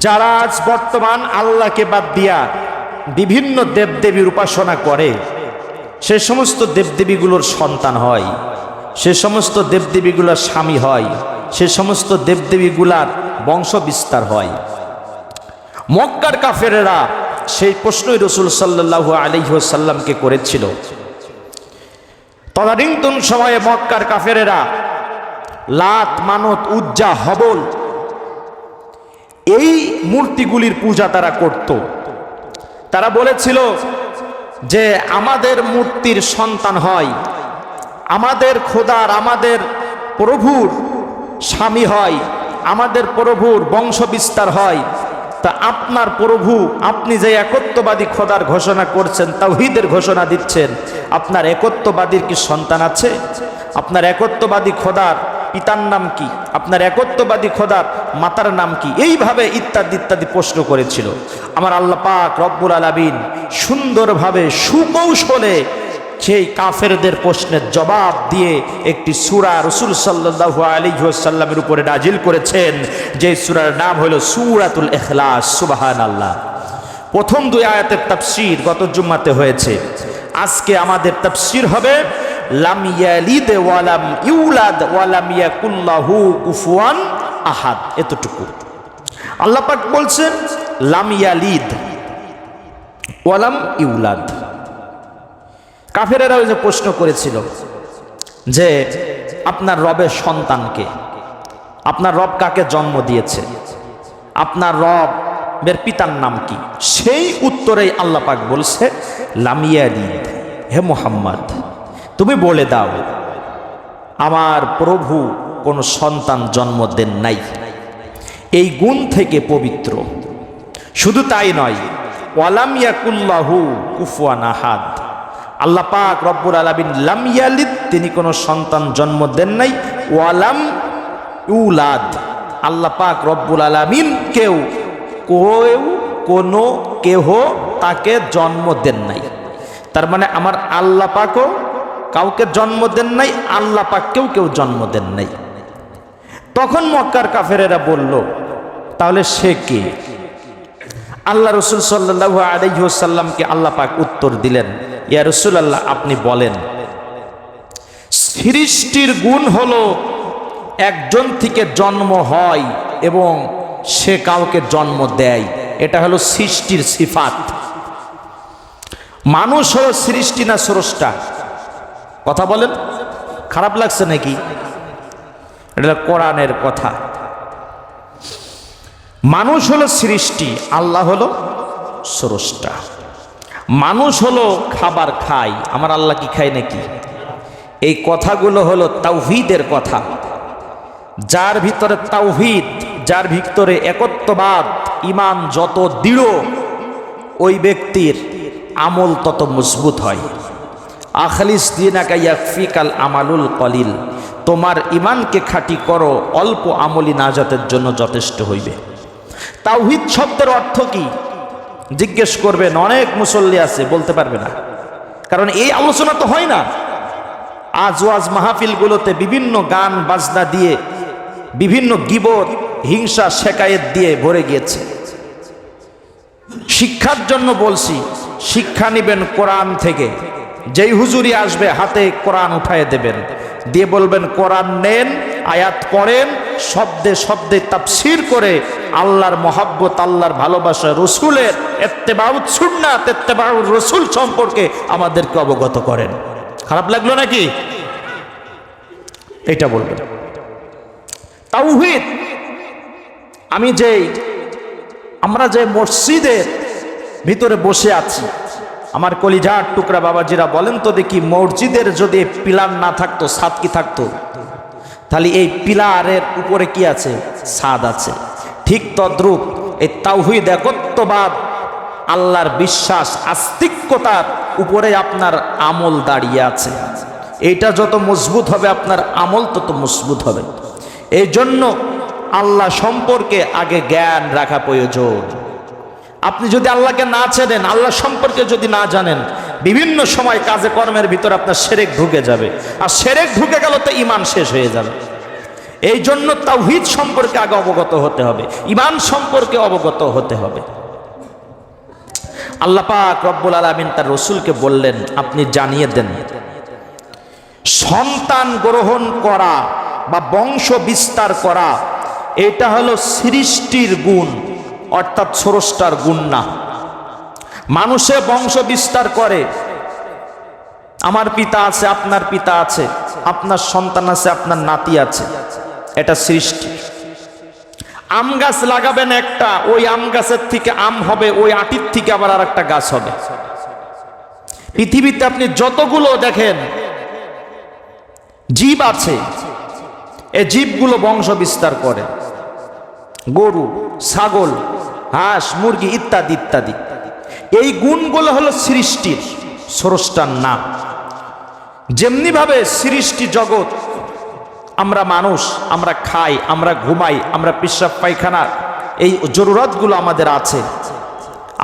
যারা আজ বর্তমান আল্লাহকে বাদ দিয়া বিভিন্ন দেবদেবীর উপাসনা করে, সে সমস্ত দেবদেবীগুলোর সন্তান হয়, সে সমস্ত দেবদেবীগুলোর স্বামী হয়, সে সমস্ত দেবদেবীগুলার বংশ বিস্তার হয়। মক্কার কাফেরেরা সেই প্রশ্নই রাসূল সাল্লাল্লাহু আলাইহি ওয়াসাল্লামকে করেছিল। তদানীন্তন সময়ে মক্কার কাফেরেরা লাত, মানত, উজ্জা, হবল এই মূর্তিগুলির পূজা তারা করত। তারা বলেছিল যে আমাদের মূর্তির সন্তান হয়, আমাদের খোদার, আমাদের প্রভুর স্বামী হয়, আমাদের প্রভুর বংশ বিস্তার হয়। তা আপনার প্রভু, আপনি যে একত্ববাদী খোদার ঘোষণা করছেন, তাওহীদের ঘোষণা দিচ্ছেন, আপনার একত্ববাদীর কি সন্তান আছে? আপনার একত্ববাদী খোদার পিতার নাম কি? আপনার একত্ববাদী খোদার মাতার নাম কি? এইভাবে ইত্যাদি ইত্যাদি প্রশ্ন করেছিল। আমার আল্লাহ পাক রব্বুল আলামিন সুন্দরভাবে সুকৌশলে সেই কাফেরদের প্রশ্নের জবাব দিয়ে একটি সূরা রাসূল সাল্লাল্লাহু আলাইহি ওয়াসাল্লামের উপরে নাজিল করেছেন, যে সূরার নাম হলো সূরাতুল ইখলাস। সুবহানাল্লাহ। প্রথম দুই আয়াতের তাফসীর গত জুম্মাতে হয়েছে। আজকে আমাদের তাফসীর হবে লাম ইয়ালিদ ওয়া লাম ইউলাদ ওয়া লাম ইয়াকুল লাহু কুফুয়ান আহাদ। এতটুকু আল্লাহ পাক বলছেন, লাম ইয়ালিদ ওয়া লাম ইউলাদ। কাফেরেরা ওই যে প্রশ্ন করেছিল যে আপনার রবের সন্তানকে, আপনার রব কাকে জন্ম দিয়েছে, আপনার রবের পিতার নাম কি? সেই উত্তরেই আল্লাহ পাক বলছে, লাম ইয়ালিদ, হে মুহাম্মদ তুমি বলে দাও আমার প্রভু কোনো সন্তান জন্ম দেন নাই। এই গুণ থেকে পবিত্র। শুধু তাই নয়, ওয়ালাম ইয়াকুল লাহু কুফুয়ান আহাদ। আল্লাহ পাক রব্বুল আলামিন লাম ইয়ালিদ, তিনি কোনো সন্তান জন্ম দেন নাই। ওয়ালাম ইউলাদ, আল্লাহ পাক রব্বুল আলামিন কেহ তাকে জন্ম দেন নাই। তার মানে আমার আল্লাহ পাকও কাউকে জন্ম দেন নাই, আল্লাহ পাককেও কেউ জন্ম দেন নাই। তখন মক্কার কাফেরেরা বলল, তাহলে সে কে? আল্লাহ রাসূল সাল্লাল্লাহু আলাইহি ওয়াসাল্লামকে আল্লাহ পাক উত্তর দিলেন, ইয়া রাসূলুল্লাহ আপনি বলেন, সৃষ্টির গুণ হলো একজন থেকে জন্ম হয় এবং সে কাউকে জন্ম দেয়। এটা হলো সৃষ্টির সিফাত। মানুষ হলো সৃষ্টি না স্রষ্টা? কথা বলেন, খারাপ লাগছে নাকি? এটা কোরআনের কথা। মানুষ হলো সৃষ্টি, আল্লাহ হলো স্রষ্টা। মানুষ হলো খাবার খায়, আমার আল্লাহ কি খায় নাকি? এই কথাগুলো হলো তাওহীদের কথা। যার ভিতরে তাওহীদ, যার ভিতরে একত্ববাদ, ঈমান যত দৃঢ়, ওই ব্যক্তির আমল তত মজবুত হয়। আখলিস দীনাকা ইয়াকফিকাল আমালুল কলিল, তোমার ঈমানকে খাঁটি করো, অল্প আমলি নাজাতের জন্য যথেষ্ট হইবে। তাওহীদ শব্দের অর্থ কি জিজ্ঞেস করবেন, অনেক মুসল্লি আছে বলতে পারবে না, কারণ এই আলোচনা তো হয় না। আজ ওয়াজ মাহফিলগুলোতে বিভিন্ন গান বাজনা দিয়ে, বিভিন্ন গীবত, হিংসা, শেকায়েত দিয়ে ভরে গিয়েছে। শিক্ষার জন্য বলছি, শিক্ষা নিবেন কোরআন থেকে। যেই হুজুরি আসবে হাতে কোরআন উঠায় দেবেন, দিয়ে বলবেন কোরআন নেন, আয়াত পড়েন, শব্দে শব্দে তাফসীর করে আল্লাহর মহাব্বত, আল্লাহর ভালোবাসা, রসুলের ইত্তেবাউত সুন্নাত, ইত্তেবাউর রসুল সম্পর্কে আমাদেরকে অবগত করেন। খারাপ লাগলো নাকি? এটা বলবেন। তাওহীদ, আমরা যে মসজিদের ভিতরে বসে আছি, আমার কলিজার টুকরা বাবাজিরা বলেন তো দেখি, মসজিদের যদি পিলার না থাকতো, ছাদ কি থাকতো? তাহলে এই পিলারের উপরে কি আছে? ছাদ আছে। ঠিক তদ্রূপ এই তাওহীদ, একত্ববাদ, আল্লাহর বিশ্বাস, আস্তিক্যতার উপরে আপনার আমল দাঁড়িয়ে আছে। এইটা যত মজবুত হবে আপনার আমল তত মজবুত হবে। এই জন্য আল্লাহ সম্পর্কে আগে জ্ঞান রাখা প্রয়োজন। আপনি যদি আল্লাহকে না চেনেন, আল্লাহ সম্পর্কে যদি না জানেন, বিভিন্ন সময় কাজে কর্মের ভিতর আপনার শিরক ঢুকে যাবে, আর শিরক ঢুকে গেল তো ঈমান শেষ হয়ে যাবে। এই জন্য তাওহীদ সম্পর্কে আগে অবগত হতে হবে, ঈমান সম্পর্কে অবগত হতে হবে। আল্লাহ পাক রব্বুল আলামিন তার রাসূলকে বললেন, আপনি জানিয়ে দেন, সন্তান গ্রহণ করা বা বংশ বিস্তার করা এটা হলো সৃষ্টির গুণ, অর্থাৎ স্রষ্টার গুণ না। মানুষে বংশ বিস্তার করে, আমার পিতা আছে, আপনার পিতা আছে, আপনার সন্তান আছে, আপনার নাতি আছে, এটা সৃষ্টি। আম গাছ লাগাবেন একটা, ওই আম গাছের থেকে আম হবে, ওই আটির থেকে আবার আর একটা গাছ হবে। পৃথিবীতে আপনি যতগুলো দেখেন জীব আছে, এই জীবগুলো বংশ বিস্তার করে, গরু, ছাগল, হাঁস, মুরগি ইত্যাদি ইত্যাদি। এই গুণগুলো হলো সৃষ্টির, স্রষ্টার নাম। যেমনি ভাবে সৃষ্টি জগৎ, আমরা মানুষ, আমরা খাই, আমরা ঘুমাই, আমরা পেশাব পায়খানা, এই জরুরতগুলো আমাদের আছে,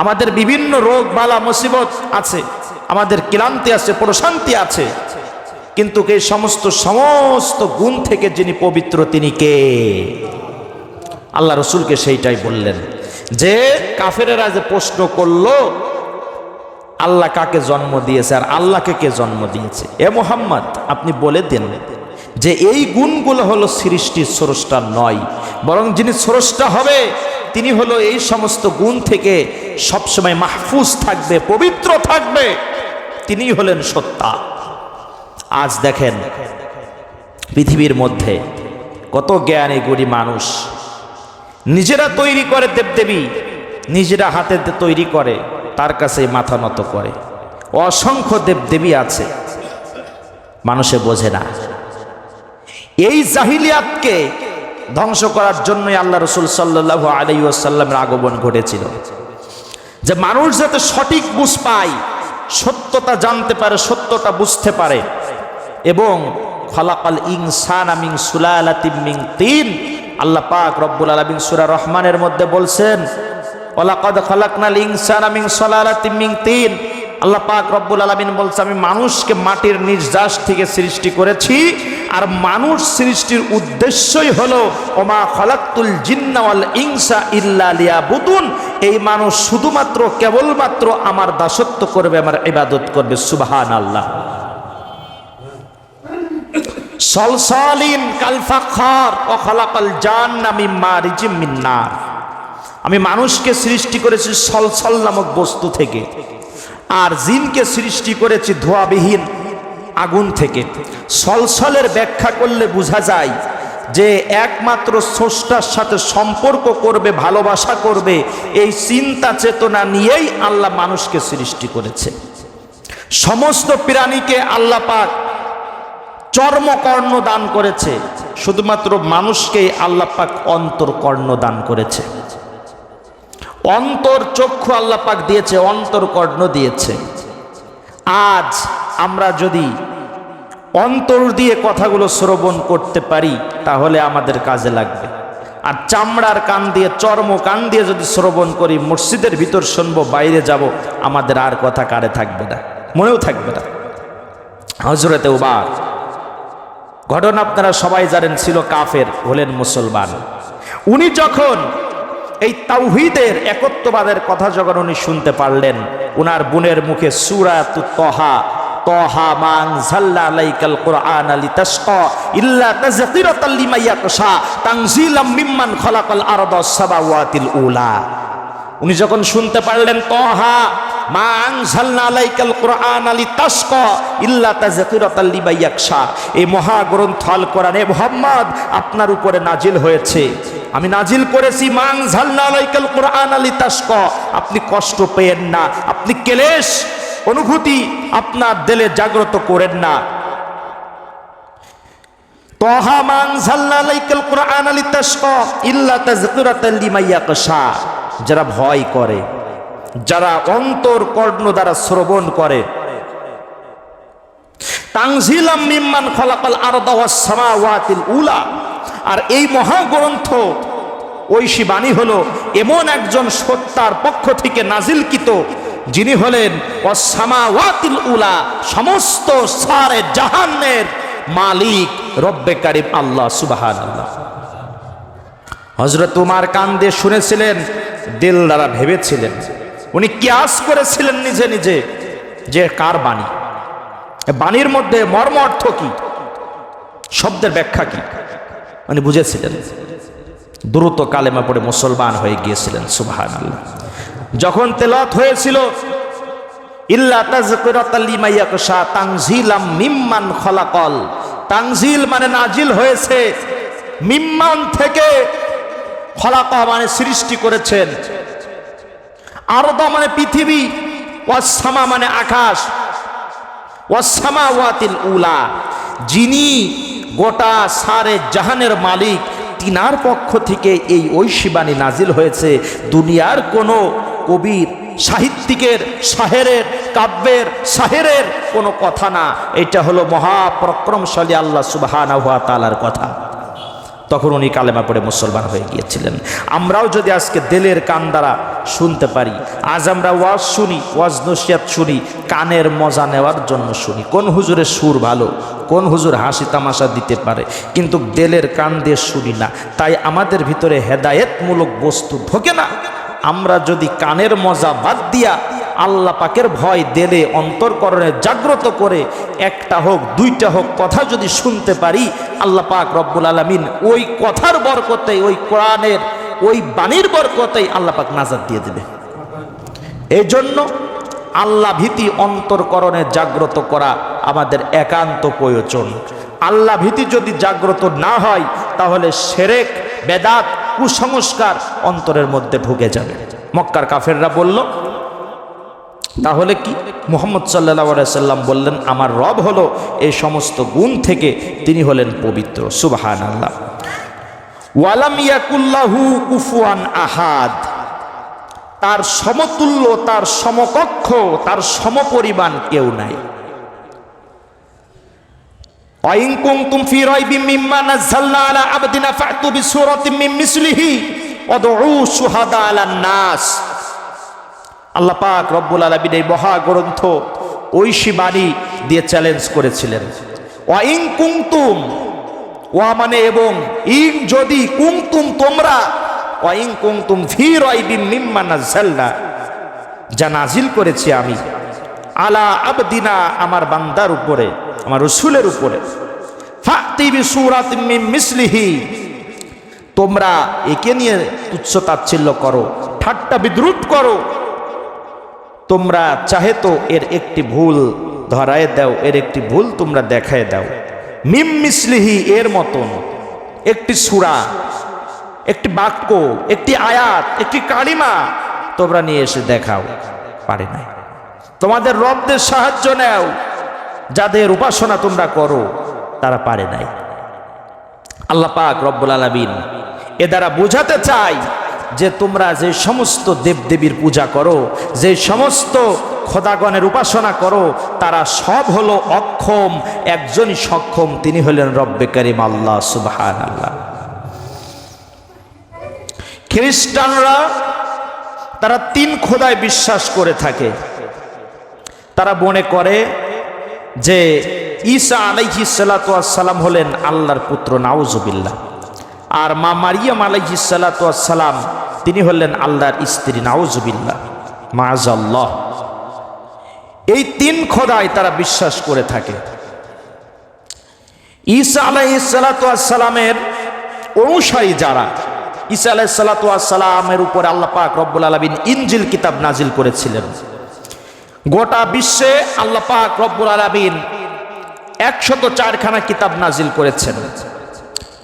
আমাদের বিভিন্ন রোগ বালা মুসিবত আছে, আমাদের ক্লান্তি আছে, প্রশান্তি আছে, কিন্তু এই সমস্ত গুণ থেকে যিনি পবিত্র তিনি কে? আল্লাহ রসুলকে সেইটাই বললেন। যে কাফেরেরা যে প্রশ্ন করলো আল্লাহ কাকে জন্ম দিয়েছে আর আল্লাহকে কে জন্ম দিয়েছে, এ মুহাম্মদ আপনি বলে দেন যে এই গুণগুলো হলো সৃষ্টির স্রষ্টা নয়, বরং যিনি স্রষ্টা হবে তিনি হলো এই সমস্ত গুণ থেকে সবসময় মাহফুজ থাকবে, পবিত্র থাকবে, তিনি হলেন সত্তা। আজ দেখেন পৃথিবীর মধ্যে কত জ্ঞানী গুণী মানুষ নিজেরা তৈরি করে দেবদেবী, নিজেরা হাতে তৈরি করে, তার কাছে মাথা নত করে। অসংখ্য দেবদেবী আছে, মানুষে বোঝে না। এই জাহিলিয়াতকে ধ্বংস করার জন্যই আল্লাহ রসুল সাল্লাল্লাহু আলাইহি ওয়াসাল্লামের আগমন ঘটেছিল, যে মানুষ যাতে সঠিক বুঝ পায়, সত্যতা জানতে পারে, সত্যটা বুঝতে পারে। এবং খলাকাল ইনসানা মিন সুলালাতিন মিন তিন, আল্লাহ পাক রব্বুল আলামিন সূরা রহমানের মধ্যে বলছেন, ওয়ালাকাদ খলাকনাল ইনসানা মিন সুলালাতিন মিন তিন। আল্লাহ পাক রব্বুল আলামিন বলছে, আমি মানুষকে মাটির নির্যাস থেকে সৃষ্টি করেছি, আর মানুষ সৃষ্টির উদ্দেশ্যই হলো ওমা খলাকতুল জিন্না ওয়াল ইনসা ইল্লা লিয়াবুদুন, এই মানুষ শুধুমাত্র কেবলমাত্র আমার দাসত্ব করবে, আমার ইবাদত করবে। সুবহানাল্লাহ। সলসালিন কাল ফাখার ওয়া খলাকাল জান্না মিন মারিজিম মিন নার, আমি মানুষকে সৃষ্টি করেছি সলসল নামক বস্তু থেকে, আর জিনকে সৃষ্টি করেছি ধোঁয়াবিহীন আগুন থেকে। সলসলের ব্যাখ্যা করলে বোঝা যায় যে একমাত্র স্রষ্টার সাথে সম্পর্ক করবে, ভালোবাসা করবে, এই চিন্তা চেতনা নিয়েই আল্লাহ মানুষকে সৃষ্টি করেছে। সমস্ত প্রাণীকে আল্লাহ পাক চর্মকর্ণ দান করেছে, শুধুমাত্র মানুষকেই আল্লাহ পাক অন্তরকর্ণ দান করেছে। অন্তর চক্ষু আল্লাহ পাক দিয়েছে, অন্তরকর্ণ দিয়েছে। আজ আমরা যদি অন্তর দিয়ে কথাগুলো শ্রবণ করতে পারি তাহলে আমাদের কাজে লাগবে, আর চামড়ার কান দিয়ে, চর্ম কান দিয়ে যদি শ্রবণ করি, মসজিদের ভিতর শুনবো, বাইরে যাব, আমাদের আর কথা কারে থাকবে না, মনেও থাকবে না। হযরতে উমর, ঘটনা আপনারা সবাই জানেন, ছিল কাফের, হলেন মুসলমান। উনি যখন এই তাওহীদের একত্ববাদের কথা যখন উনি শুনতে পারলেন, উনার বোনের মুখে সূরাতুত তাহা, তাহা মা আনজালনা আলাইকাল কুরআনা লিতাশকা ইল্লা তাযকিরাতাল লিমান ইয়াখশা তানজিলাম মিম্মান খালাকাল আরদা ওয়াস সামাওয়াতিল উলা। উনি যখন শুনতে পারলেন তাহা মা আনজালনা আলাইকাল কুরআনা লিতাশকা ইল্লা তাযকিরাতাল লিমান ইয়াখশা, এই মহাগ্রন্থ আল কোরআন এ মুহাম্মদ আপনার উপরে নাজিল হয়েছে, আমি নাজিল করেছি মা আনজালনা আলাইকাল কুরআনা লিতাশকা, আপনি কষ্ট পেয়েন না, আপনি ক্লেশ অনুভূতি আপনার দিলে জাগ্রত করেন না। তাহা মা আনজালনা আলাইকাল কুরআনা লিতাশকা ইল্লা তাযকিরাতাল লিমান ইয়াখশা, যারা ভয় করে, যারা অন্তর কর্ণ দ্বারা শ্রবণ করে। তানজিলাম মিম্মান খালাকাল আরদা ওয়াস সামাওয়াতিল উলা, আর এই মহাগ্রন্থ ঐশী বাণী হলো এমন একজন সত্তার পক্ষ থেকে নাজিলকৃত, যিনি হলেন ওয়াস সামাওয়াতিল উলা, সমস্ত সারে জাহানের মালিক রব্বে কারিম আল্লাহ সুবহানাল্লাহ। হযরত উমর কান দিয়ে শুনেছিলেন, দিল দ্বারা ভেবেছিলেন, উনি কিয়াস করেছিলেন নিজে নিজে যে কার বাণী, বাণীর মধ্যে মর্ম অর্থ কি, শব্দের ব্যাখ্যা কি উনি বুঝেছিলেন। দ্রুত কালেমা পড়ে মুসলমান হয়ে গিয়েছিলেন সুবহানাল্লাহ। যখন তেলাওয়াত হয়েছিল ইল্লা তাযকিরাতাল লিমান ইয়াখশা তানজিলাম মিম্মান খলাকাল, তানজিল মানে নাজিল হয়েছে, মিম্মান থেকে, খলাকা মানে সৃষ্টি করেছেন, আরদা মানে পৃথিবী, ওয়াস সামা মানে আকাশ, ওয়াস সামাওয়াতিল উলা, যিনি গোটা সারে জাহানের মালিক, তিনার পক্ষ থেকে এই ঐশী বাণী নাজিল হয়েছে। দুনিয়ার কোনো কবির, সাহিত্যিকের, শাহেরের, কাব্যের, শাহেরের কোনো কথা না, এটা হলো মহাপরাক্রমশালী আল্লাহ সুবহানাহু ওয়া তাআলার কথা। তখন উনি কালেমা পড়ে মুসলমান হয়ে গিয়েছিলেন। আমরাও যদি আজকে দিলের কান দ্বারা শুনতে পারি, আজ আমরা ওয়াজ শুনি, ওয়াজ নসিহত শুনি, কানের মজা নেওয়ার জন্য শুনি, কোন হুজুরের সুর ভালো, কোন হুজুর হাসি তামাশা দিতে পারে, কিন্তু দিলের কান দিয়ে শুনি না, তাই আমাদের ভিতরে হেদায়েতমূলক বস্তু ঢোকে না। আমরা যদি কানের মজা বাদ দিয়া আল্লাহ পাকের ভয় দিলে অন্তরকরণে জাগ্রত করে একটা হোক দুইটা হোক কথা যদি শুনতে পারি, আল্লাহ পাক রব্বুল আলামিন ওই কথার বরকতে, ওই কোরআনের ওই বাণীর বরকতেই আল্লাহ পাক নাজাত দিয়ে দেবে। এই জন্য আল্লাহ ভীতি অন্তরকরণে জাগ্রত করা আমাদের একান্ত প্রয়োজন। আল্লাহ ভীতি যদি জাগ্রত না হয় তাহলে শিরক, বেদাত, কুসংস্কার অন্তরের মধ্যে ঢুকে যাবে। মক্কার কাফেররা বলল, তাহলে কি? মুহাম্মদ সাল্লাল্লাহু আলাইহি সাল্লাম বললেন, আমার রব হলো এই সমস্ত গুণ থেকে, তিনি হলেন পবিত্র। সুবহানাল্লাহ। ওয়ালাম ইয়াকুল্লাহু কুফুয়ান আহাদ, তার সমতুল্য, তার সমকক্ষ, তার সমপরিমাণ কেউ নাই। ওয়াইন কুনতুম ফি রাইবিম মিম্মা নাযালনা আলা আবদিনা ফাতু বিসূরাতিম মিন মিসলিহি ওয়াদউ শুহাদা আলান নাস। আল্লাহ পাক রব্বুল আলামিন এই মহাগ্রন্থ ঐশী বাণী দিয়ে চ্যালেঞ্জ করেছিলেন। ওয়াইন কুনতুম, ওয়া মানে এবং, ইন যদি, কুনতুম তোমরা, ওয়াইন কুনতুম ফি রাইবিম মিম্মা নাযালনা যা নাজিল করেছি আমি, আলা আবদিনা আমার বান্দার উপরে, আমার রাসূলের উপরে, ফাতি বিসূরাতিম মিন মিসলিহি তোমরা একে নিয়ে তুচ্ছ তাচ্ছিল্য করো, ঠাট্টা বিদ্রুপ করো, তোমরা চাহে তো এর একটি ভুল ধরায় দাও, এর একটি ভুল তোমরা দেখায় দাও। মিম মিসলিহি এর মতন একটি সূরা, একটি বাক্য, একটি আয়াত, একটি কালিমা তোমরা নিয়ে এসে দেখাও, পারে না। তোমাদের রবদের সাহায্য নাও, যাদের উপাসনা তোমরা করো তারা পারে নাই। আল্লাহ পাক রব্বুল আলামিন এ দ্বারা বোঝাতে চাই যে তোমরা যে সমস্ত দেবদেবীর পূজা করো, যে সমস্ত খোদাগণের উপাসনা করো, তারা সব হলো অক্ষম, একজনই সক্ষম, তিনি হলেন রব্বে কারিম আল্লাহ সুবহানাল্লাহ। খ্রিস্টানরা তারা তিন খোদায় বিশ্বাস করে থাকে। তারা মনে করে যে ঈসা আলাইহিস সালাতু ওয়াস সালাম হলেন আল্লাহর পুত্র, নাউজুবিল্লাহ, আর মা মারিয়াম আলাইহিস সালাতু ওয়াস সালাম তিনি হলেন আল্লাহর স্ত্রী, নাউজুবিল্লাহ, মাআযাল্লাহ। এই তিন খোদায় তারা বিশ্বাস করে থাকে। ঈসা আলাইহিস সালাতু ওয়াস সালামের অনুসারী যারা, ঈসা আলাইহিস সালাতু ওয়াস সালামের উপরে আল্লাহ পাক রব্বুল আলামিন ইনজিল কিতাব নাজিল করেছিলেন। গোটা বিশ্বে আল্লাহ পাক রব্বুল আলামিন 104খানা কিতাব নাজিল করেছেন।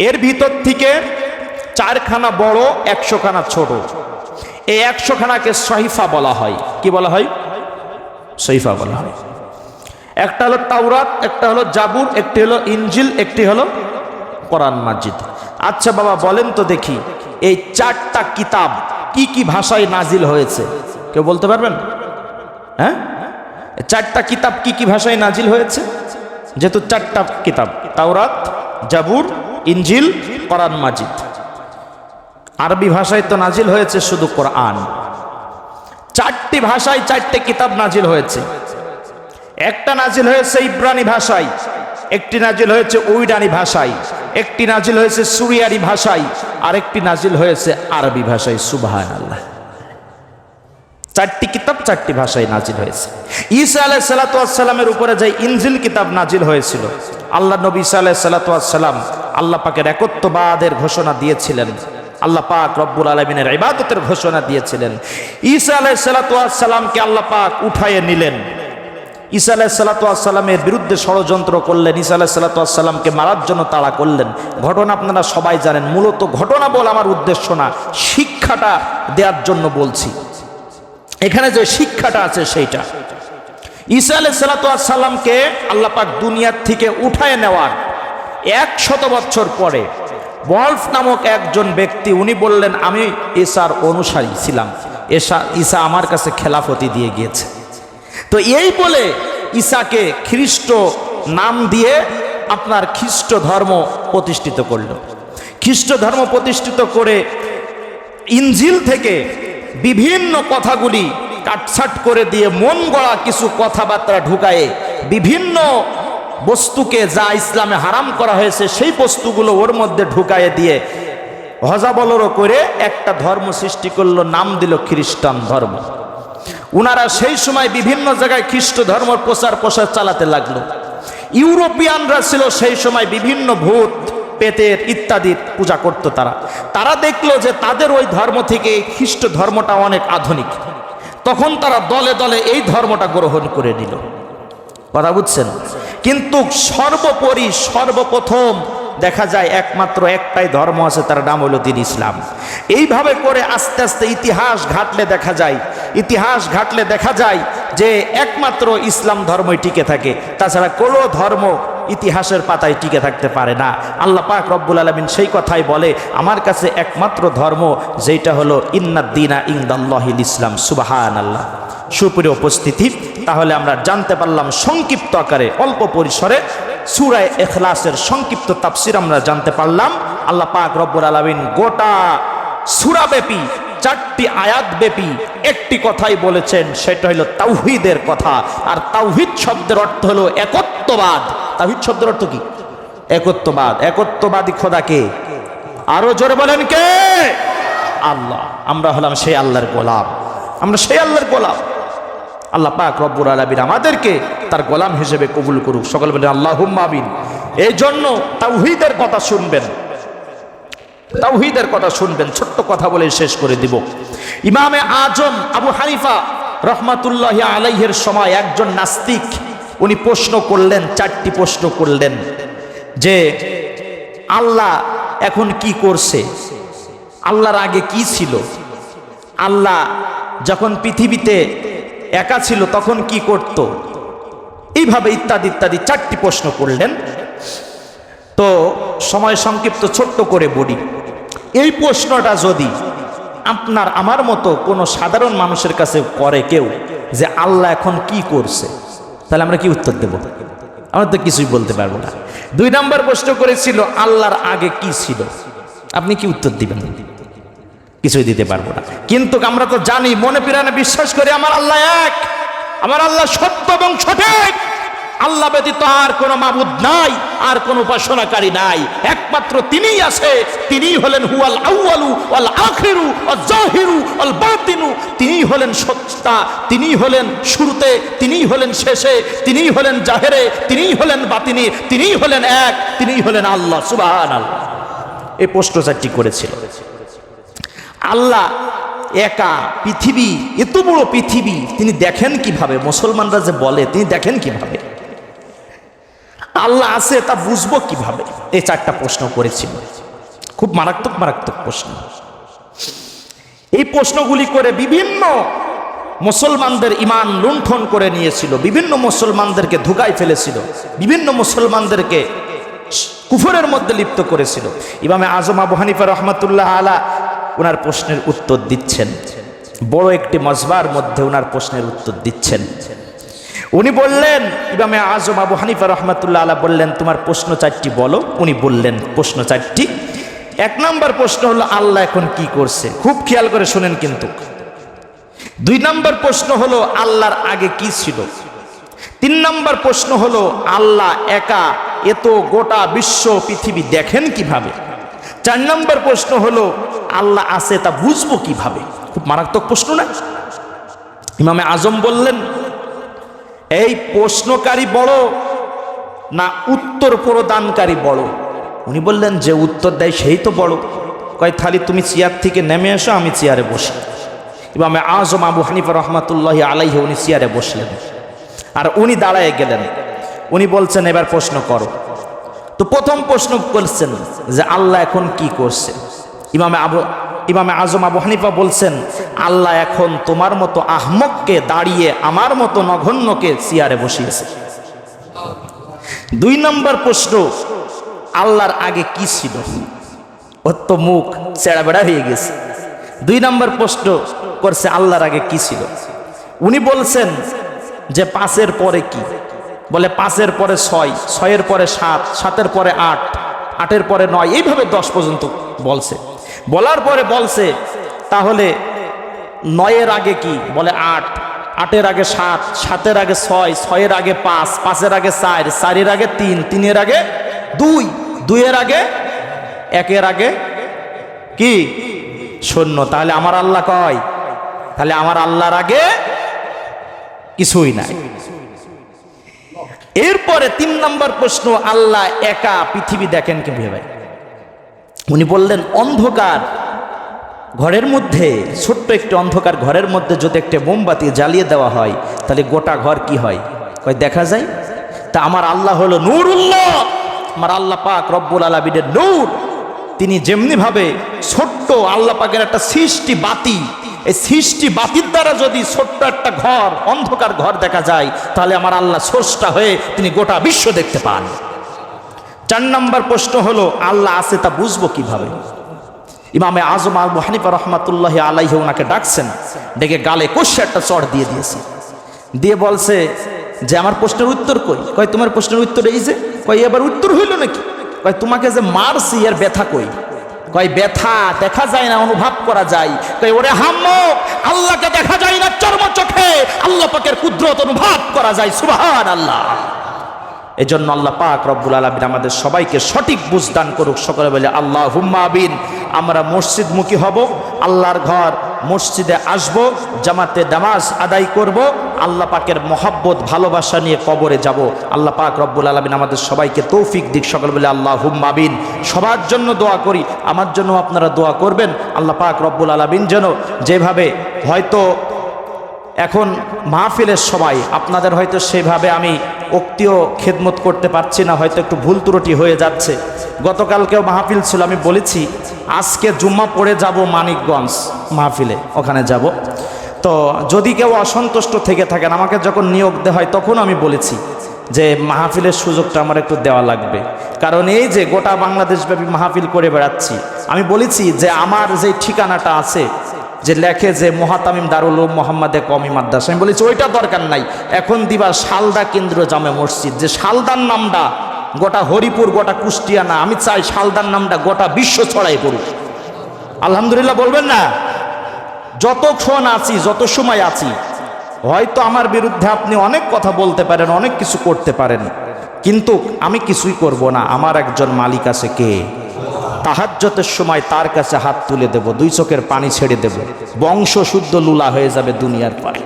এর ভিতর থেকে 4খানা বড়, 100খানা ছোট। এই 100খানাকে সহিফা বলা হয়। কি বলা হয়? সহিফা বলা হয়। একটা হলো তাওরাত, একটা হলো জাবুর, একটি হলো ইনজিল, একটি হলো কোরআন মাজিদ। আচ্ছা বাবা বলেন তো দেখি, এই 4টা কিতাব কি কি ভাষায় নাজিল হয়েছে? কেউ বলতে পারবেন? হ্যাঁ, 4টা কিতাব কি কি ভাষায় নাজিল হয়েছে? যেহেতু 4টা কিতাব, তাওরাত, জাবুর, ইনজিল, কোরআন মাজিদ। আরবি ভাষায় তো নাজিল হয়েছে শুধু কোরআন। 4টি ভাষায় 4টে কিতাব নাজিল হয়েছে। একটা নাজিল হয়েছে ইব্রানি ভাষায়, একটি নাজিল হয়েছে উইডানি ভাষায়, একটি নাজিল হয়েছে সুরিয়ানি ভাষায়, আর একটি নাজিল হয়েছে আরবি ভাষায়। সুবহানাল্লাহ। 4টি কিতাব 4টি ভাষায় নাজিল হয়েছে। ঈসা আলাইহিস সালাতু ওয়াস সালামের উপরে যে ইনজিল কিতাব নাজিল হয়েছিল, আল্লাহ নবী ঈসা আলাইহিস সালাতু ওয়াস সালাম আল্লাহ পাকের একত্ববাদের ঘোষণা দিয়েছিলেন, আল্লাহ পাক রব্বুল আলামিনের ইবাদতের ঘোষণা দিয়েছিলেন। ঈসা আলাইহিস সালাতু ওয়াস সালামকে আল্লাহ পাক উঠায়ে নিলেন, ঈসা আলাইহিস সালাতু ওয়াস সালামের বিরুদ্ধে ষড়যন্ত্র করলেন, ঈসা আলাইহিস সালাতু ওয়াস সালামকে মারার জন্য তাড়া করলেন। ঘটনা আপনারা সবাই জানেন। মূলত ঘটনা বলা আমার উদ্দেশ্য না, শিক্ষাটা দেওয়ার জন্য বলছি। এখানে যে শিক্ষাটা আছে সেইটা, ঈসা আলাইহিস সালাতু ওয়াস সালামকে আল্লাহ পাক দুনিয়ার থেকে উঠায় নেওয়ার 100 বছর পরে ওয়ালফ নামক একজন ব্যক্তি, উনি বললেন আমি ঈসার অনুসারী ছিলাম, ঈসা আমার কাছে খেলাফতি দিয়ে গিয়েছে। তো এই বলে ঈসাকে খ্রিস্ট নাম দিয়ে আপনার খ্রিস্ট ধর্ম প্রতিষ্ঠিত করল। খ্রিস্ট ধর্ম প্রতিষ্ঠিত করে ইনজিল থেকে বিভিন্ন কথাগুলি কাটছাট করে দিয়ে মন গড়া কিছু কথাবার্তা ঢুকায়ে বিভিন্ন বস্তুকে যা ইসলামে হারাম করা হয়েছে সেই বস্তুগুলো ওর মধ্যে ঢুকায়ে দিয়ে হজাবলরও করে একটা ধর্ম সৃষ্টি করলো, নাম দিল খ্রিস্টান ধর্ম। উনারা সেই সময় বিভিন্ন জায়গায় খ্রিস্ট ধর্ম প্রচার চালাতে লাগলো। ইউরোপিয়ানরা ছিল সেই সময় বিভিন্ন ভূত পেতের ইত্যাদি পূজা করত। তারা দেখলো যে তাদের ওই ধর্ম থেকে খ্রিস্ট ধর্মটা অনেক আধুনিক, তখন তারা দলে দলে এই ধর্মটা গ্রহণ করে নিল। কথা বুঝছেন? কিন্তু সর্বোপরি সর্বপ্রথম দেখা যায় একমাত্র একটাই ধর্ম আছে, তার নাম হলো দ্বীন ইসলাম। এইভাবে করে আস্তে আস্তে ইতিহাস ঘাটলে দেখা যায় যে একমাত্র ইসলাম ধর্মই টিকে থাকে, তাছাড়া কোনো ধর্ম ইতিহাসের পাতায় টিকে থাকতে পারে না। আল্লাহ পাক রব্বুল আলামিন সেই কথাই বলে, আমার কাছে একমাত্র ধর্ম যেটা হলো ইন্নাদ-দীনা ইনদাল্লাহিল ইসলাম। সুবহানাল্লাহ। সুপ্রিয় উপস্থিতি, তাহলে আমরা জানতে পারলাম সংক্ষিপ্ত আকারে অল্প পরিসরে সূরা ইখলাসের সংক্ষিপ্ত তাফসীর আমরা জানতে পারলাম। আল্লাহ পাক রব্বুল আলামিন গোটা সূরা ব্যাপী 4টি আয়াত ব্যাপী একটি কথাই বলেছেন, সেটা হলো তাওহীদের কথা। আর তাওহীদ শব্দের অর্থ হলো একত্ববাদ। তাওহীদ শব্দের অর্থ কি? একত্ববাদ। একত্ববাদী খোদাকে আরো জোরে বলেন কে? আল্লাহ। আমরা হলাম সেই আল্লাহর গোলাম, আমরা সেই আল্লাহর গোলাম। আল্লাহ পাক রব্বুল আলামিন আমাদেরকে তার গোলাম হিসেবে কবুল করুক। সকল বলেন আল্লাহুম্মা আমিন। এই জন্য তাওহীদের কথা শুনবেন, তাওহীদের কথা শুনবেন। ছোট্ট কথা বলে শেষ করে দিব। ইমামে আজম আবু হানিফা রহমাতুল্লাহি আলাইহির সময় একজন নাস্তিক উনি প্রশ্ন করলেন, 4টি প্রশ্ন করলেন যে আল্লাহ এখন কি করছে, আল্লাহর আগে কি ছিল, আল্লাহ যখন পৃথিবীতে একা ছিল তখন কি করত, এইভাবে ইত্যাদি ইত্যাদি 4টি প্রশ্ন করলেন। তো সময় সংক্ষিপ্ত ছোট্ট করে বলি, এই প্রশ্নটা যদি আপনার আমার মতো কোনো সাধারণ মানুষের কাছে করে কেউ যে আল্লাহ এখন কি করছে, তাহলে আমরা কি উত্তর দেব? আমরা তো কিছুই বলতে পারবো না। 2 নম্বর প্রশ্ন করেছিল আল্লাহর আগে কি ছিল, আপনি কি উত্তর দিবেন? কিছুই দিতে পারবো না। কিন্তু আমরা তো জানি, মনে প্রাণে বিশ্বাস করি আমার আল্লাহ এক, আমার আল্লাহ সত্য এবং সঠিক, আল্লাহ ব্যতীত আর কোনো মাবুদ নাই, আর কোনো উপাসনাকারী নাই, একমাত্র তিনিই আছে। তিনিই হলেন হুয়াল আউয়ালু ওয়াল আখিরু ওয়াল জাহিরু ওয়াল বাতিনু। তিনিই হলেন সত্তা, তিনিই হলেন শুরুতে, তিনিই হলেন শেষে, তিনিই হলেন জাহেরে, তিনিই হলেন বাতিনি, তিনিই হলেন এক, তিনিই হলেন আল্লাহ। সুবহানাল্লাহ। এই প্রশ্ন 4টি করেছিল। আল্লাহ একা, পৃথিবী এত বড় পৃথিবী তিনি দেখেন কিভাবে? মুসলমানরা যে বলে তিনি দেখেন কিভাবে? আল্লাহ আছে তা বুঝবো কিভাবে? এই 4টা প্রশ্ন করেছিল। খুব মারাত্মক মারাত্মক প্রশ্ন। এই প্রশ্নগুলি করে বিভিন্ন মুসলমানদের ঈমান লুণ্ঠন করে নিয়েছিল, বিভিন্ন মুসলমানদেরকে ধোঁকায় ফেলেছিল, বিভিন্ন মুসলমানদেরকে কুফরের মধ্যে লিপ্ত করেছিল। ইমামে আজম আবু হানিফা রহমাতুল্লাহ আলাইহি ওনার প্রশ্নের উত্তর দিচ্ছেন, বড় একটি মজবার মধ্যে ওনার প্রশ্নের উত্তর দিচ্ছেন। উনি বললেন, ইমামে আজম আবু হানিফা রহমাতুল্লাহ আলাইহি বললেন তোমার প্রশ্ন 4টি বলো। উনি বললেন প্রশ্ন 4টি। 1 নম্বর প্রশ্ন হলো আল্লাহ এখন কি করছে, খুব খেয়াল করে শুনেন কিন্তু। 2 নম্বর প্রশ্ন হলো আল্লাহর আগে কি ছিল। 3 নম্বর প্রশ্ন হলো আল্লাহ একা এ তো গোটা বিশ্ব পৃথিবী দেখেন কিভাবে? 4 নম্বর প্রশ্ন হলো আল্লাহ আছে তা বুঝবো কিভাবে? খুব মারাত্মক প্রশ্ন না? ইমামে আজম বললেন, এই প্রশ্নকারী বড় না উত্তর প্রদানকারী বড়? উনি বললেন, যে উত্তর দেয় সেই তো বড়। কয় তাহলে তুমি চেয়ার থেকে নেমে এসো, আমি চেয়ারে বসি। ইমামে আজম আবু হানিফা রহমাতুল্লাহি আলাইহি উনি চেয়ারে বসলেন, আর উনি দাঁড়ায় গেলেন। উনি বলছেন, এবার প্রশ্ন করো। তো প্রথম প্রশ্ন করছেন যে আল্লাহ এখন কি করছে? ইমামে আজম আবু হানিফা বলছেন, আল্লাহ এখন তোমার মতো আহমককে দাঁড়িয়ে আমার মতো নগণ্যকে চেয়ারে বসিয়েছে। 2 নম্বর প্রশ্ন, আল্লাহর আগে কি ছিল? ওর তো মুখ চেড়া বেড়া হয়ে গেছে। 2 নম্বর প্রশ্ন করছে, আল্লাহর আগে কি ছিল? উনি বলছেন যে 5-এর পরে কি? বলে 5-এর পরে 6, 6-এর পরে 7, 7-এর পরে 8, 8-এর পরে 9, এইভাবে 10 পর্যন্ত বলছে। বলার পরে বলছে, তাহলে 9-এর আগে কি? বলে 8, 8-এর আগে 7, 7-এর আগে 6, 6-এর আগে 5, 5-এর আগে 4, 4-এর আগে 3, 3-এর আগে 2, 2-এর আগে 1-এর আগে কি? 0। তাহলে আমার আল্লাহ কয়? তাহলে আমার আল্লাহর আগে কিছুই নাই। এরপরে 3 নম্বর প্রশ্ন, আল্লাহ একা পৃথিবী দেখেন কিভাবে? উনি বললেন, অন্ধকার ঘরের মধ্যে, ছোট্ট একটি অন্ধকার ঘরের মধ্যে যদি একটা মোমবাতি জ্বালিয়ে দেওয়া হয়, তাহলে গোটা ঘর কি হয়? কয় দেখা যায়। তা আমার আল্লাহ হলো নূরুল্লাহ, আমার আল্লাহ পাক রব্বুল আলামিনের নূর। তিনি যেমনি ভাবে ছোট্ট আল্লাহ পাকের একটা সৃষ্টি বাতি, এই সৃষ্টি বাতির দ্বারা যদি ছোট্ট একটা ঘর, অন্ধকার ঘর দেখা যায়, তাহলে আমার আল্লাহ স্রষ্টা হয়ে তিনি গোটা বিশ্ব দেখতে পান। 4 নম্বর প্রশ্ন হলো, আল্লাহ আছে তা বুঝবো কিভাবে? ইমামে আজম আবু হানিফা রহমাতুল্লাহি আলাইহি ওনাকে ডাকছেন, ডেকে গালে কষে একটা চড় দিয়ে দিয়েছে। দিয়ে বলছে যে আমার প্রশ্নের উত্তর কই? কয় তোমার প্রশ্নের উত্তর এই যে। কয় এবার উত্তর হইল নাকি? কয় তোমাকে যে মারছি এর ব্যথা কই? কয় ব্যথা দেখা যায় না, অনুভব করা যায়। কয় ওরে হাম্মক, আল্লাহকে দেখা যায় না চর্ম চোখে, আল্লাহ পাকের কুদরত অনুভব করা যায়। সুবহানাল্লাহ। এজন্য আল্লাহ পাক রব্বুল আলামিন আমাদের সবাইকে সঠিক বুঝ দান করুক। সকলে বলে আল্লাহুম্মা আমিন। আমরা মসজিদমুখী হব, আল্লাহর ঘর মসজিদে আসব, জামাতে নামাজ আদায় করব, আল্লাহ পাকের মহব্বত ভালোবাসা নিয়ে কবরে যাব। আল্লাহ পাক রব্বুল আলামিন আমাদের সবাইকে তৌফিক দিক। সকলে বলে আল্লাহুম্মা আমিন। সবার জন্য দোয়া করি, আমার জন্য আপনারা দোয়া করবেন। আল্লাহ পাক রব্বুল আলামিন যেন যেভাবে হয়তো এখন মাহফিলের সময় আপনাদের হয়তো সেভাবে আমি উক্তিও খেদমত করতে পারছি না, হয়তো একটু ভুল ত্রুটি হয়ে যাচ্ছে। গতকালকেও মাহফিল ছিল, আমি বলেছি আজকে জুম্মা পড়ে যাব মানিকগঞ্জ মাহফিলে, ওখানে যাব। তো যদি কেউ অসন্তুষ্ট থেকে থাকেন, আমাকে যখন নিয়োগ দেওয়া হয় তখন আমি বলেছি যে মাহফিলের সুযোগটা আমার একটু দেওয়া লাগবে, কারণ এই যে গোটা বাংলাদেশব্যাপী মাহফিল করে বেড়াচ্ছি, আমি বলেছি যে আমার যে ঠিকানাটা আছে, যে লেখে যে মোহাতামিম দারুল উলুম মোহাম্মদে কওমি মাদ্রাসা, আমি বলেছি ওইটা দরকার নাই, এখন দিবা শালদা কেন্দ্র জামে মসজিদ। যে শালদার নামটা গোটা হরিপুর, গোটা কুষ্টিয়া না, আমি চাই শালদার নামটা গোটা বিশ্ব ছড়াই পড়ুক। আলহামদুলিল্লাহ বলবেন না? যতক্ষণ আছি, যত সময় আছি, হয়তো আমার বিরুদ্ধে আপনি অনেক কথা বলতে পারেন, অনেক কিছু করতে পারেন, কিন্তু আমি কিছুই করব না। আমার একজন মালিক আছে, কে? তাহাজ্জুদের সময় তার কাছে হাত তুলে দেব, 2 চোখের পানি ছেড়ে দেব, বংশ শুদ্ধ লুলা হয়ে যাবে দুনিয়ার পায়ে।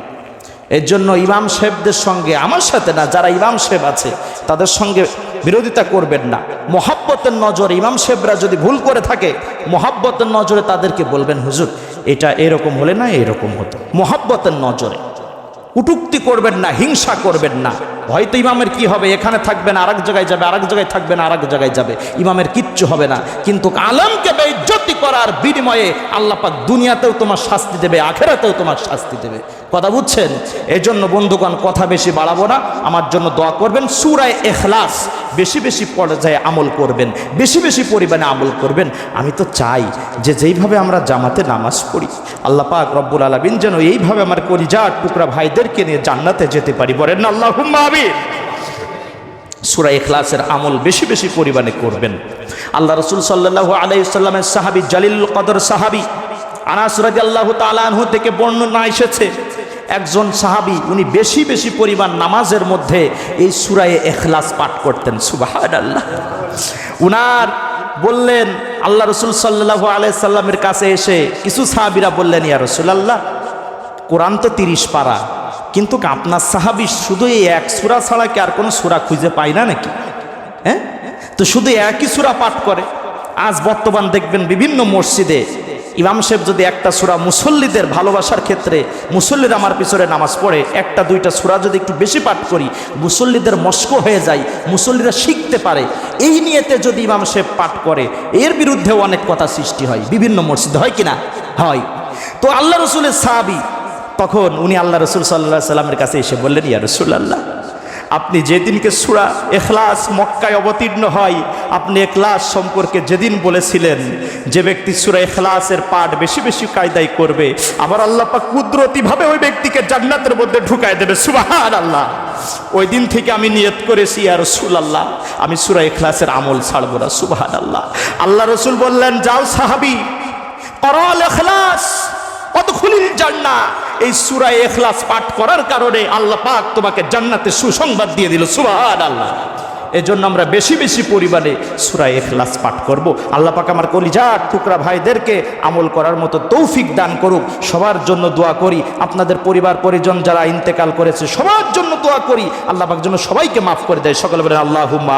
এর জন্য ইমাম সাহেবদের সঙ্গে, আমার সাথে না, যারা ইমাম সাহেব আছে তাদের সঙ্গে বিরোধিতা করবেন না। মোহাব্বতের নজরে ইমাম সাহেবরা যদি ভুল করে থাকে, মোহাব্বতের নজরে তাদেরকে বলবেন, হুজুর এটা এরকম হলে না এরকম হতো। মোহাব্বতের নজরে কুটুক্তি করবেন না, হিংসা করবেন না। হয়তো ইমামের কি হবে, এখানে থাকবেন আরেক জায়গায় যাবে, আরেক জায়গায় থাকবেন আরেক জায়গায় যাবে, ইমামের কিচ্ছু হবে না। কিন্তু আলেমকে বেইজ্জতি করার বিনিময়ে আল্লাহ পাক দুনিয়াতেও তোমার শাস্তি দেবে, আখিরাতেও তোমার শাস্তি দেবে। কথা বুঝছেন? এই জন্য বন্ধুগণ কথা বেশি বাড়াবো না, আমার জন্য দোয়া করবেন। সূরা ইখলাস বেশি বেশি পর্যায়ে আমল করবেন, বেশি বেশি পরিমাণে আমল করবেন। আমি তো চাই যে যেইভাবে আমরা জামাতে নামাজ পড়ি, আল্লাহ পাক রব্বুল আলামিন যেন এইভাবে আমার কলিজার টুকরা ভাইদেরকে নিয়ে জান্নাতে যেতে পারি। বলেন না আল্লাহুম্মা আমিন। সূরা ইখলাসের আমল বেশি বেশি পরিমাণে করবেন। আল্লাহ রাসূল সাল্লাল্লাহু আলাইহি ওয়াসাল্লামের সাহাবী জালিলুল কদর সাহাবী আনাস রাদিয়াল্লাহু তাআলা আনহু থেকে বর্ণনা এসেছে, একজন সাহাবী, উনি বেশি বেশি পরিমাণ নামাজের মধ্যে এই সূরা ইখলাস পাঠ করতেন। সুবহানাল্লাহ। উনার বললেন, আল্লাহ রসুল সাল্লাল্লাহু আলাইহি সাল্লামের কাছে এসে কিছু সাহাবীরা বললেন, ইয়া রাসূলুল্লাহ, কোরআন তো 30 পারা, কিন্তু আপনার সাহাবী শুধু এই এক সূরা ছাড়া কি আর কোনো সূরা খুঁজে পায় না নাকি? হ্যাঁ, তো শুধু একই সূরা পাঠ করে। আজ বর্তমান দেখবেন বিভিন্ন মসজিদে ইমাম সাহেব যদি একটা সূরা মুসল্লিদের ভালোবাসার ক্ষেত্রে, মুসল্লিরা আমার পিছনে নামাজ পড়ে, একটা দুইটা সূরা যদি একটু বেশি পাঠ করি, মুসল্লিদের মস্ক হয়ে যায়, মুসল্লিরা শিখতে পারে, এই নিয়েতে যদি ইমাম সাহেব পাঠ করে, এর বিরুদ্ধেও অনেক কথা সৃষ্টি হয় বিভিন্ন মসজিদে, হয় কিনা? হয়। তো আল্লাহ রসুলের সাহাবী তখন উনি আল্লাহ রসুল সাল্লাল্লাহু আলাইহি সাল্লামের কাছে এসে বললেন, ইয়া রাসূলুল্লাহ, আপনি যেদিনকে সূরা ইখলাস মক্কায় অবতীর্ণ হয়, আপনি ইখলাস সম্পর্কে যেদিন বলেছিলেন যে ব্যক্তি সূরা ইখলাসের পাঠ বেশি বেশি কায়দায় করবে, আবার আল্লাহ পাক কুদরতিভাবে ওই ব্যক্তিকে জান্নাতের মধ্যে ঢুকায় দেবে। সুবহানাল্লাহ। ওই দিন থেকে আমি নিয়ত করেছি, ইয়া রাসূলুল্লাহ, আমি সূরা ইখলাসের আমল ছাড়ব না। সুবহানাল্লাহ। আল্লাহ রসুল বললেন, যাও সাহাবী, করাল ইখলাস অদখুলিল জান্নাহ, এই সূরা ইখলাস পাঠ করার কারণে আল্লাহ পাক তোমাকে জান্নাতের সুসংবাদ দিয়ে দিল। সুবহানাল্লাহ। এজন্য আমরা বেশি বেশি পরিমাণে সূরা ইখলাস পাঠ করব। আল্লাহ পাক আমার কলিজার টুকরা ভাইদেরকে আমল করার মতো তৌফিক দান করুক। সবার জন্য দোয়া করি, আপনাদের পরিবার পরিজন যারা ইন্তেকাল করেছে সবার জন্য দোয়া করি, আল্লাহ পাক যেন সবাইকে মাফ করে দেয়। সকলে বলেন আল্লাহুম্মা।